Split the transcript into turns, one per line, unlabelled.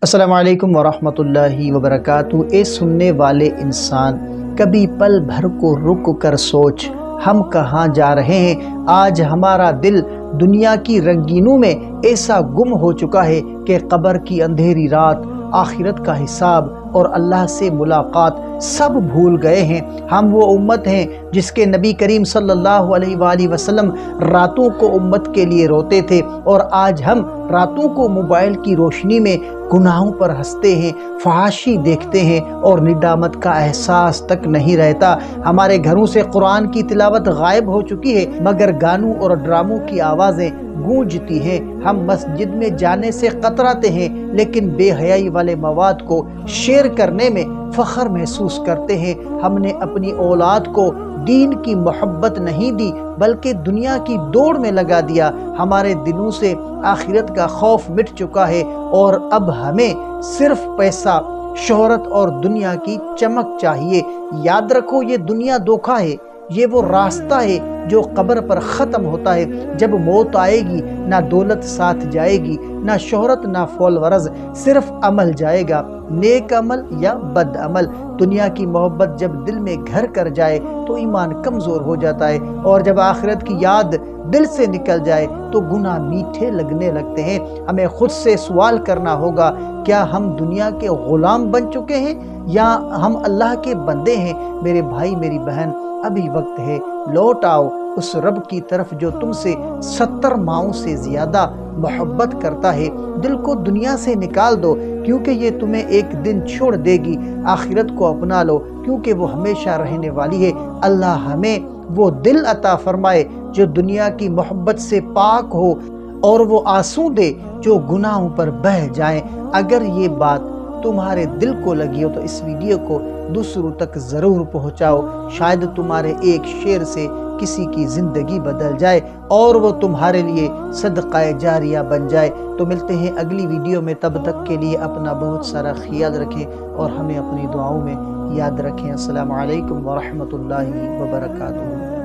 السلام علیکم ورحمۃ اللہ وبرکاتہ۔ اے سننے والے انسان، کبھی پل بھر کو رک کر سوچ، ہم کہاں جا رہے ہیں؟ آج ہمارا دل دنیا کی رنگینوں میں ایسا گم ہو چکا ہے کہ قبر کی اندھیری رات، آخرت کا حساب اور اللہ سے ملاقات سب بھول گئے ہیں۔ ہم وہ امت ہیں جس کے نبی کریم صلی اللہ علیہ وآلہ وسلم راتوں کو امت کے لیے روتے تھے، اور آج ہم راتوں کو موبائل کی روشنی میں گناہوں پر ہنستے ہیں، فحاشی دیکھتے ہیں اور ندامت کا احساس تک نہیں رہتا۔ ہمارے گھروں سے قرآن کی تلاوت غائب ہو چکی ہے، مگر گانوں اور ڈراموں کی آوازیں گونجتی ہیں۔ ہم مسجد میں جانے سے کتراتے ہیں، لیکن بے حیائی والے مواد کو شیئر کرنے میں فخر محسوس کرتے ہیں۔ ہم نے اپنی اولاد کو دین کی محبت نہیں دی، بلکہ دنیا کی دوڑ میں لگا دیا۔ ہمارے دلوں سے آخرت کا خوف مٹ چکا ہے، اور اب ہمیں صرف پیسہ، شہرت اور دنیا کی چمک چاہیے۔ یاد رکھو، یہ دنیا دھوکہ ہے، یہ وہ راستہ ہے جو قبر پر ختم ہوتا ہے۔ جب موت آئے گی، نہ دولت ساتھ جائے گی، نہ شہرت، نہ فالورز، صرف عمل جائے گا، نیک عمل یا بد عمل۔ دنیا کی محبت جب دل میں گھر کر جائے تو ایمان کمزور ہو جاتا ہے، اور جب آخرت کی یاد دل سے نکل جائے تو گناہ میٹھے لگنے لگتے ہیں۔ ہمیں خود سے سوال کرنا ہوگا، کیا ہم دنیا کے غلام بن چکے ہیں یا ہم اللہ کے بندے ہیں؟ میرے بھائی، میری بہن، ابھی وقت ہے، لوٹ آؤ اس رب کی طرف جو تم سے 70 ماؤں سے زیادہ محبت کرتا ہے۔ دل کو دنیا سے نکال دو، کیونکہ یہ تمہیں ایک دن چھوڑ دے گی۔ آخرت کو اپنا لو، کیونکہ وہ ہمیشہ رہنے والی ہے۔ اللہ ہمیں وہ دل عطا فرمائے جو دنیا کی محبت سے پاک ہو، اور وہ آنسو دے جو گناہوں پر بہہ جائیں۔ اگر یہ بات تمہارے دل کو لگی ہو تو اس ویڈیو کو دوسروں تک ضرور پہنچاؤ۔ شاید تمہارے ایک شیئر سے کسی کی زندگی بدل جائے اور وہ تمہارے لیے صدقہ جاریہ بن جائے۔ تو ملتے ہیں اگلی ویڈیو میں، تب تک کے لیے اپنا بہت سارا خیال رکھیں اور ہمیں اپنی دعاؤں میں یاد رکھیں۔ السلام علیکم ورحمۃ اللہ وبرکاتہ۔